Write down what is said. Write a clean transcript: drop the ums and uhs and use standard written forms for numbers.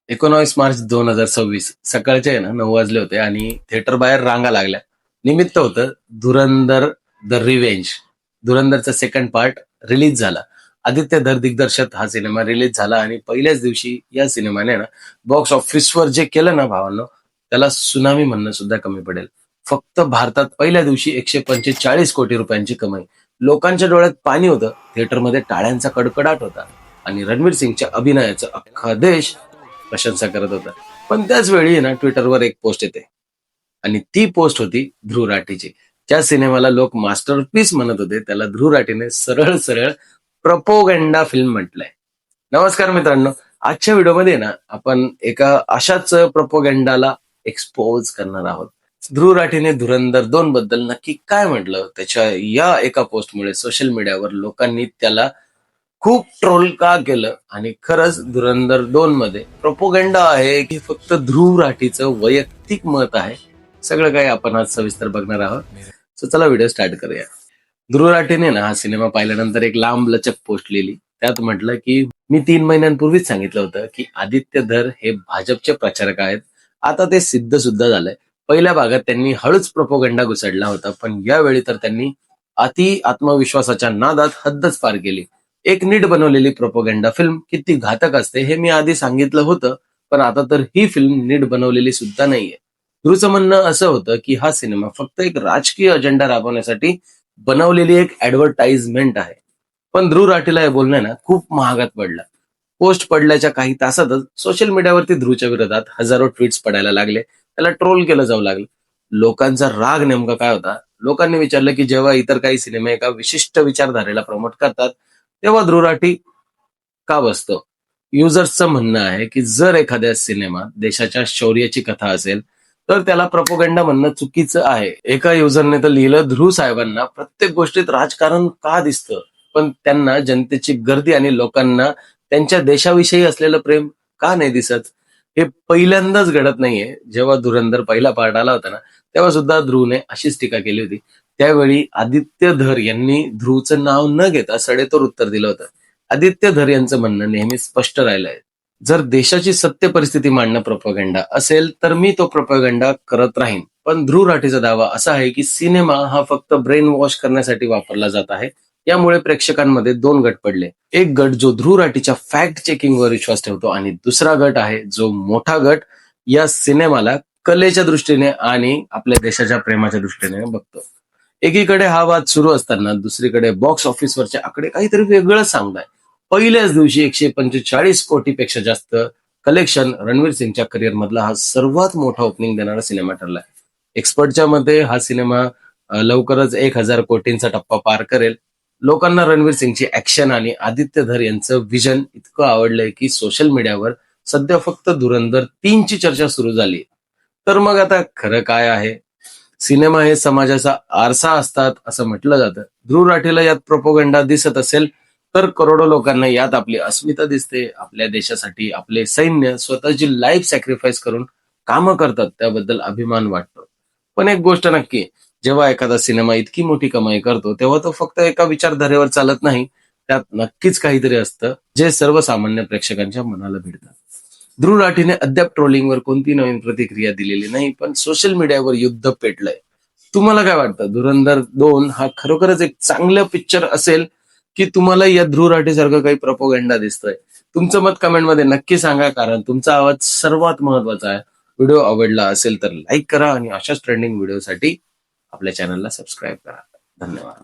19 मार्च 2026 सकाळचे आहे ना 9 वाजले होते आणि थिएटर बाहेर रांगा लागल्या. निमित्त होतं धुरंधर द रिव्हेंज. धुरंधरचा सेकंड पार्ट रिलीज झाला. आदित्य धर दिग्दर्शित हा सिनेमा रिलीज झाला आणि पहिल्याच दिवशी या सिनेमाने ना बॉक्स ऑफिसवर जे केलं ना भावांनो, त्याला सुनामी म्हणणं सुद्धा कमी पडेल. फक्त भारतात पहिल्या दिवशी 145 कोटी रुपयांची कमाई. लोकांच्या डोळ्यात पाणी होतं, थिएटरमध्ये टाळ्यांचा कडकडाट होता आणि रणवीर सिंगच्या अभिनयाचं अख्खा देश प्रशंसा करत होता. पण त्याच वेळी ना ट्विटरवर एक पोस्ट येते आणि ती पोस्ट होती ध्रुव राठीची. ज्या सिनेमाला लोक मास्टरपीस म्हणत होते त्याला ध्रुव राठीने सरळ सरळ प्रपोगंडा फिल्म म्हटलंय. नमस्कार मित्रांनो, आजच्या व्हिडिओमध्ये ना आपण एका अशाच प्रपोगंडाला एक्सपोज करणार आहोत. ध्रुव राठीने धुरंधर 2 बद्दल नक्की काय म्हटलं, त्याच्या या एका पोस्टमुळे सोशल मीडियावर लोकांनी त्याला खूप ट्रोल का केलं आणि खरंच धुरंधर 2 मध्ये प्रोपोगंडा आहे की फक्त ध्रुव राठीचं वैयक्तिक मत आहे, सगळं काही आपण आज सविस्तर बघणार आहोत. सो चला व्हिडिओ स्टार्ट करूया. ध्रुव राठीने ना हा सिनेमा पाहिल्यानंतर एक लांब लचक पोस्ट लिहिली. त्यात म्हटलं की मी 3 महिन्यांपूर्वीच सांगितलं होतं की आदित्य धर हे भाजपचे प्रचारक आहेत. आता ते सिद्ध सुद्धा झालंय. पहिल्या भागात त्यांनी हळूच प्रोपोगंडा घुसडला होता, पण यावेळी तर त्यांनी अति आत्मविश्वासाच्या नादात हद्दच पार केली. एक नीट बनवलेली प्रोपोगंडा फिल्म किती घातक असते हे मी आधी सांगितलं होतं, पण आता तर ही फिल्म नीट बनवलेली सुद्धा नाहीये. ध्रुवचं म्हणणं असं होतं की हा सिनेमा फक्त एक राजकीय अजेंडा राबवण्यासाठी बनवलेली एक ऍडव्हर्टाइजमेंट आहे. पण ध्रुव राठीला हे बोलणं ना खूप महागात पडलं. पोस्ट पडल्याच्या काही तासातच सोशल मीडियावरती ध्रुवच्या विरोधात हजारो ट्विट्स पडायला लागले. त्याला ट्रोल केलं जाऊ लागलं. लोकांचा राग नेमका काय होता? लोकांनी विचारलं की जेव्हा इतर काही सिनेमे एका विशिष्ट विचारधारेला प्रमोट करतात तेव्हा ध्रुव राठी का बसतो? युजर्सचं म्हणणं आहे की जर एखाद्या सिनेमात देशाच्या शौर्याची कथा असेल तर त्याला प्रपोगंडा म्हणणं चुकीचं आहे. एका युजरने तर लिहिलं, ध्रुव साहेबांना प्रत्येक गोष्टीत राजकारण का दिसतं, पण त्यांना जनतेची गर्दी आणि लोकांना त्यांच्या देशाविषयी असलेलं प्रेम का नाही दिसत? हे पहिल्यांदाच घडत नाहीये. जेव्हा धुरंधर पहिला पार्ट आला होता ना तेव्हा सुद्धा ध्रुवने अशीच टीका केली होती. त्यावेळी आदित्य धर यांनी ध्रुवचं नाव न घेता सडेतोड उत्तर दिलं होतं. आदित्य धर यांचं म्हणणं नेहमी स्पष्ट राहिलंय, जर देशाची सत्य परिस्थिती मांडणं प्रोपोगंडा असेल तर मी तो प्रोपोगंडा करत राहीन. पण ध्रुव राठीचा दावा असा आहे की सिनेमा हा फक्त ब्रेन वॉश करण्यासाठी वापरला जात आहे. यामुळे प्रेक्षकांमध्ये 2 गट पडले. एक गट जो ध्रुव राठीच्या फॅक्ट चेकिंगवर विश्वास ठेवतो आणि दुसरा गट आहे जो मोठा गट या सिनेमाला कलेच्या दृष्टीने आणि आपल्या देशाच्या प्रेमाच्या दृष्टीने बघतो. एकीकडे हा वाद सुरू असताना दुसरीकडे बॉक्स ऑफिसवरचे आकडे काहीतरी वेगळं सांगताय. पहिल्याच दिवशी 145 कोटीपेक्षा जास्त कलेक्शन रणवीर सिंगच्या करिअर मधला हा सर्वात मोठा ओपनिंग देणारा सिनेमा ठरलाय. एक्सपर्टच्या मते हा सिनेमा लवकरच 1,000 कोटींचा टप्पा पार करेल. लोकांना रणवीर सिंगची ऍक्शन आणि आदित्य धर यांचं विजन इतकं आवडलंय की सोशल मीडियावर सध्या फक्त धुरंधर 3 ची चर्चा सुरू झाली. तर मग आता खरं काय आहे? सिनेमा हे समाजाचा आरसा असतात असं म्हटलं जातं. ध्रुव राठीला यात प्रोपोगंडा दिसत असेल तर करोडो लोकांना यात आपली अस्मिता दिसते. आपल्या देशासाठी आपले सैन्य स्वतःची लाईफ सॅक्रिफाईस करून कामं करतात, त्याबद्दल अभिमान वाटतो. पण एक गोष्ट नक्की, जेव्हा एखादा सिनेमा इतकी मोठी कमाई करतो तेव्हा तो फक्त एका विचारधारेवर चालत नाही. त्यात नक्कीच काहीतरी असतं जे सर्वसामान्य प्रेक्षकांच्या मनाला भिडतं. ध्रुव राठीने अद्याप ट्रोलिंगवर कोणती नवीन प्रतिक्रिया दिलेली नाही, पण सोशल मीडियावर युद्ध पेटलंय. तुम्हाला काय वाटतं? धुरंधर 2 हा खरोखरच एक चांगलं पिक्चर असेल की तुम्हाला या ध्रुव राठीसारखं काही प्रपोगंडा दिसतोय? तुमचं मत कमेंटमध्ये नक्की सांगा, कारण तुमचा आवाज सर्वात महत्वाचा आहे. व्हिडिओ आवडला असेल तर लाईक करा आणि अशाच ट्रेंडिंग व्हिडिओसाठी आपल्या चॅनलला सबस्क्राईब करा. धन्यवाद.